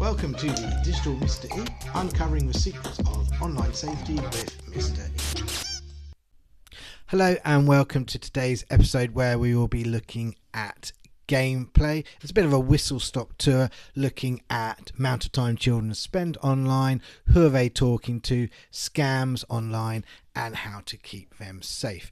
Welcome to the Digital Mr. E, uncovering the secrets of online safety with Mr. E. Hello and welcome to today's episode where we will be looking at gameplay. It's a bit of a whistle-stop tour looking at amount of time children spend online, who are they talking to, scams online, and how to keep them safe.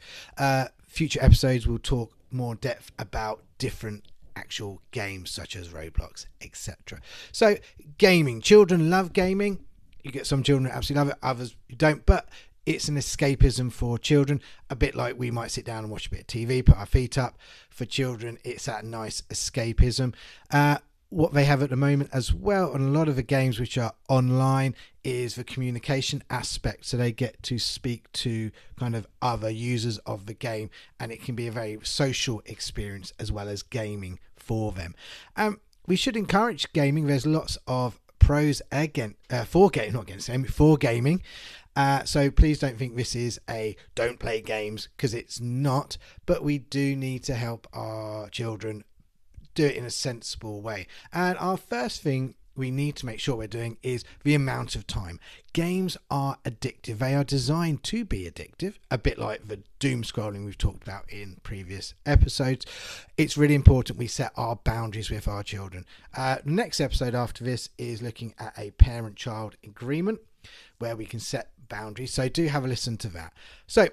Future episodes will talk more depth about different actual games such as Roblox, etc. So gaming, children love gaming. You get some children who absolutely love it, others who don't, but it's an escapism for children, a bit like we might sit down and watch a bit of TV, put our feet up. For children, it's that nice escapism. What they have at the moment as well on a lot of the games which are online is the communication aspect, so they get to speak to kind of other users of the game, and it can be a very social experience as well as gaming for them. We should encourage gaming. There's lots of pros for gaming. So please don't think this is a don't play games, because it's not, but we do need to help our children do it in a sensible way. And our first thing we need to make sure we're doing is the amount of time. Games are addictive. They are designed to be addictive, a bit like the doom scrolling we've talked about in previous episodes. It's really important we set our boundaries with our children. The next episode after this is looking at a parent-child agreement where we can set boundaries, so do have a listen to that. So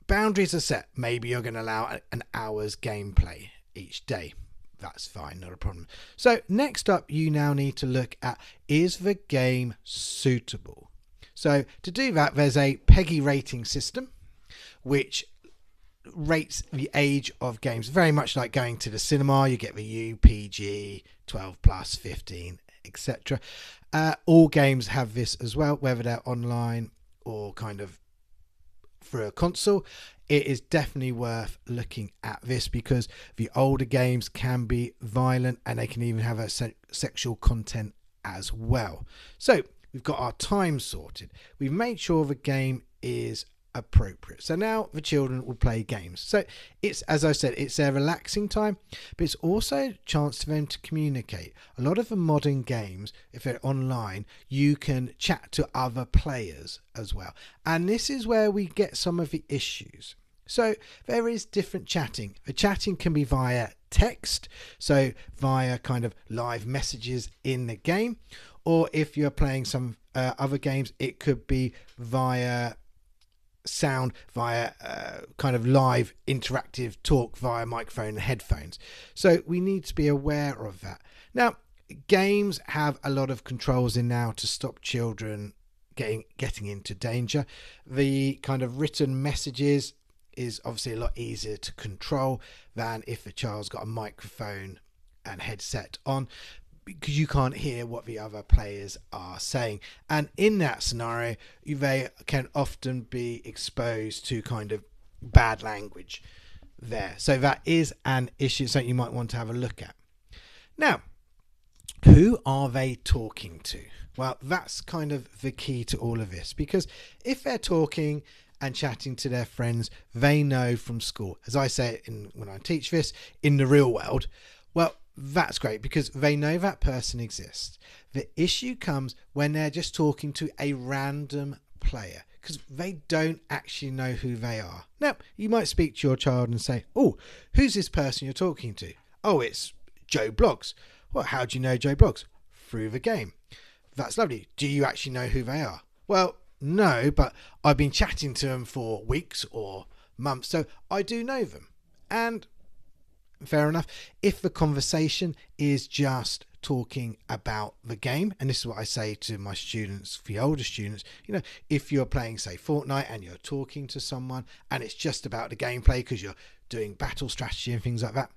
boundaries are set. Maybe you're going to allow an hour's gameplay each day. That's fine, not a problem. So next up, you now need to look at, is the game suitable? So to do that, there's a PEGI rating system which rates the age of games, very much like going to the cinema. You get the U, PG, 12 plus, 15, etc. All games have this as well, whether they're online or kind of through a console. It is definitely worth looking at this because the older games can be violent and they can even have a sexual content as well. So we've got our time sorted. We've made sure the game is appropriate. So now the children will play games. So it's, as I said, it's their relaxing time, but it's also a chance for them to communicate. A lot of the modern games, if they're online, you can chat to other players as well. And this is where we get some of the issues. So there is different chatting. The chatting can be via text, so via kind of live messages in the game, or if you're playing some other games, it could be via sound, via kind of live interactive talk via microphone and headphones. So we need to be aware of that. Now, games have a lot of controls in now to stop children getting into danger. The kind of written messages is obviously a lot easier to control than if a child's got a microphone and headset on, because you can't hear what the other players are saying. And in that scenario, they can often be exposed to kind of bad language there. So that is an issue, something you might want to have a look at. Now, who are they talking to? Well, that's kind of the key to all of this, because if they're talking and chatting to their friends they know from school, as I say when I teach this, in the real world, well, that's great because they know that person exists. The issue comes when they're just talking to a random player because they don't actually know who they are. Now, you might speak to your child and say, oh, who's this person you're talking to? Oh, it's Joe Bloggs. Well, how do you know Joe Bloggs? Through the game. That's lovely. Do you actually know who they are? Well, no, but I've been chatting to them for weeks or months, so I do know them. And fair enough. If the conversation is just talking about the game, and this is what I say to my students, the older students, if you're playing, say, Fortnite and you're talking to someone and it's just about the gameplay because you're doing battle strategy and things like that,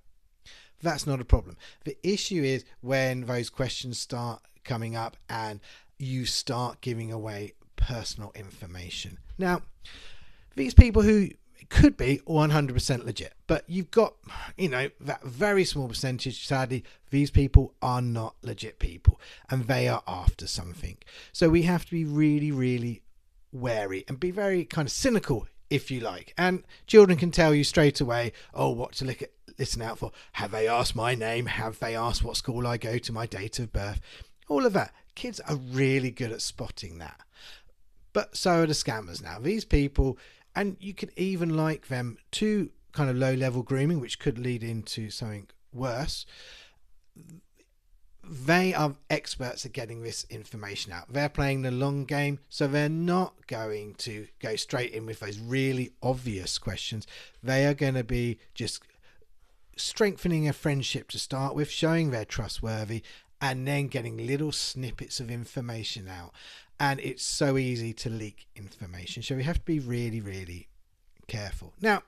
that's not a problem. The issue is when those questions start coming up and you start giving away personal information. Now, these people who could be 100% legit, but you've got, that very small percentage, sadly, these people are not legit people and they are after something. So we have to be really, really wary and be very kind of cynical, if you like. And children can tell you straight away, what to listen out for. Have they asked my name? Have they asked what school I go to, my date of birth? All of that. Kids are really good at spotting that. But so are the scammers now. These people, and you could even like them to kind of low-level grooming, which could lead into something worse. They are experts at getting this information out. They're playing the long game, so they're not going to go straight in with those really obvious questions. They are going to be just strengthening a friendship to start with, showing they're trustworthy, and then getting little snippets of information out. And it's so easy to leak information, so we have to be really, really careful. Now,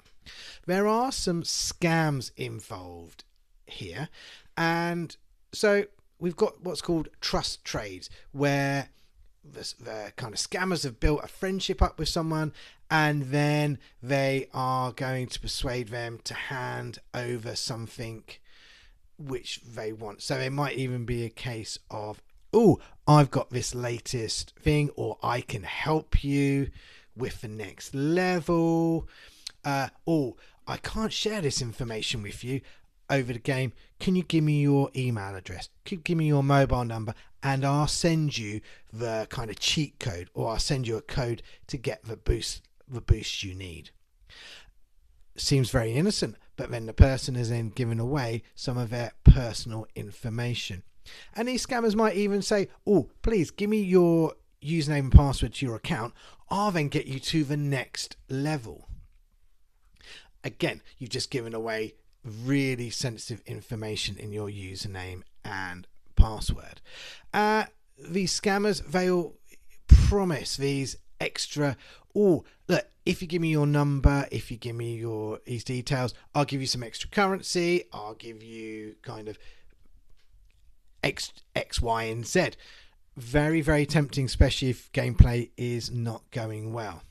there are some scams involved here, and so we've got what's called trust trades, where the kind of scammers have built a friendship up with someone, and then they are going to persuade them to hand over something which they want. So it might even be a case of, oh, I've got this latest thing, or I can help you with the next level. Oh, I can't share this information with you over the game. Can you give me your email address? Could you give me your mobile number, and I'll send you the kind of cheat code, or I'll send you a code to get the boost you need. Seems very innocent, but then the person is then giving away some of their personal information. And these scammers might even say, oh, please give me your username and password to your account. I'll then get you to the next level. Again, you've just given away really sensitive information in your username and password. These scammers, they'll promise these extra, oh, look, if you give me your number, if you give me these details, I'll give you some extra currency, I'll give you kind of X, Y, and Z. Very, very tempting, especially if gameplay is not going well.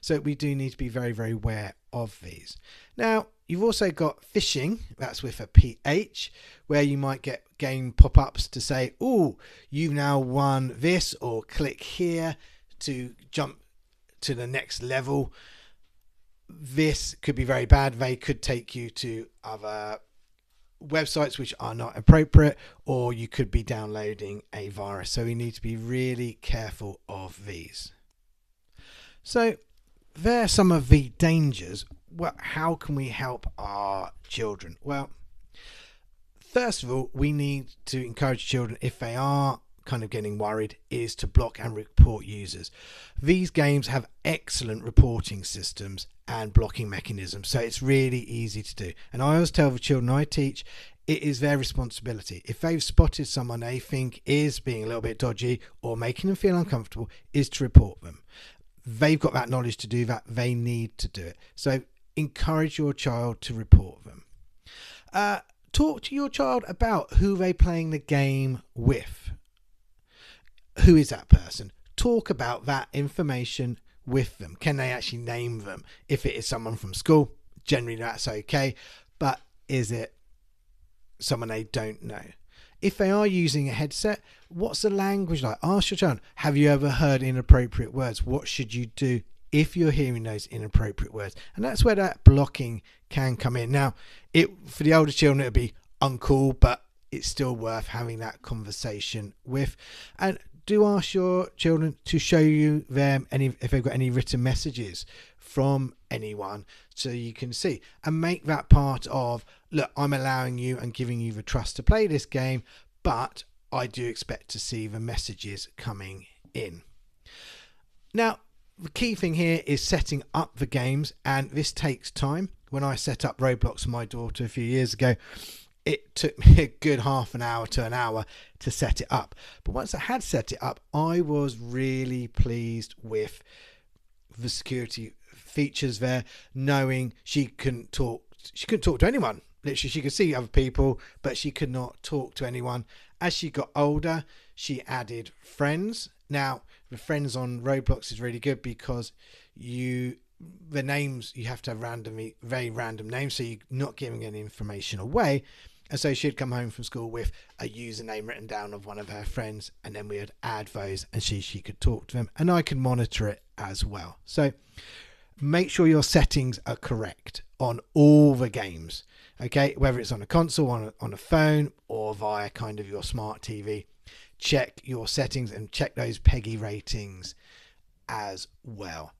So we do need to be very, very aware of these. Now, you've also got phishing, that's with a PH, where you might get game pop-ups to say, oh, you've now won this, or click here to jump to the next level. This could be very bad. They could take you to other websites which are not appropriate, or you could be downloading a virus. So we need to be really careful of these. So there are some of the dangers. Well, how can we help our children? Well, first of all, we need to encourage children, if they are kind of getting worried, is to block and report users. These games have excellent reporting systems and blocking mechanisms, so it's really easy to do. And I always tell the children I teach, it is their responsibility. If they've spotted someone they think is being a little bit dodgy or making them feel uncomfortable, is to report them. They've got that knowledge to do that. They need to do it. So encourage your child to report them. Talk to your child about who they're playing the game with. Who is that person? Talk about that information with them. Can they actually name them? If it is someone from school, generally that's okay. But is it someone they don't know? If they are using a headset, what's the language like? Ask your child, have you ever heard inappropriate words? What should you do if you're hearing those inappropriate words? And that's where that blocking can come in. Now, for the older children, it'll be uncool, but it's still worth having that conversation with. And do ask your children to show you them if they've got any written messages from anyone, so you can see, and make that part of, look, I'm allowing you and giving you the trust to play this game, but I do expect to see the messages coming in. Now, the key thing here is setting up the games, and this takes time. When I set up Roblox for my daughter a few years ago, it took me a good half an hour to an hour to set it up. But once I had set it up, I was really pleased with the security features there, knowing she couldn't talk to anyone. Literally, she could see other people, but she could not talk to anyone. As she got older, she added friends. Now, the friends on Roblox is really good because the names, you have to have very random names, so you're not giving any information away. And so she'd come home from school with a username written down of one of her friends, and then we would add those, and she could talk to them, and I could monitor it as well. So make sure your settings are correct on all the games. Okay, whether it's on a console, on a phone, or via kind of your smart TV. Check your settings and check those PEGI ratings as well.